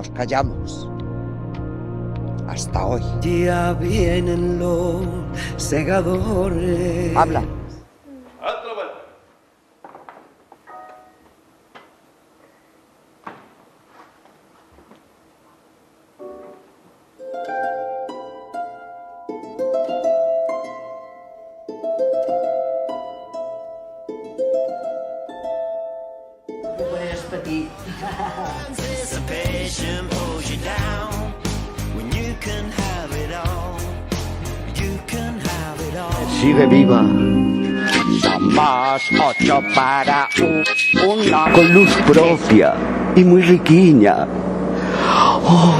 nos callamos. Hasta hoy. Ya vienen los segadores. Habla. És petit. Anticipation pulls you down when you can have it all. You can have it all. Sigue viva. Somos 8 para una. Con luz propia y muy riquiña. Oh,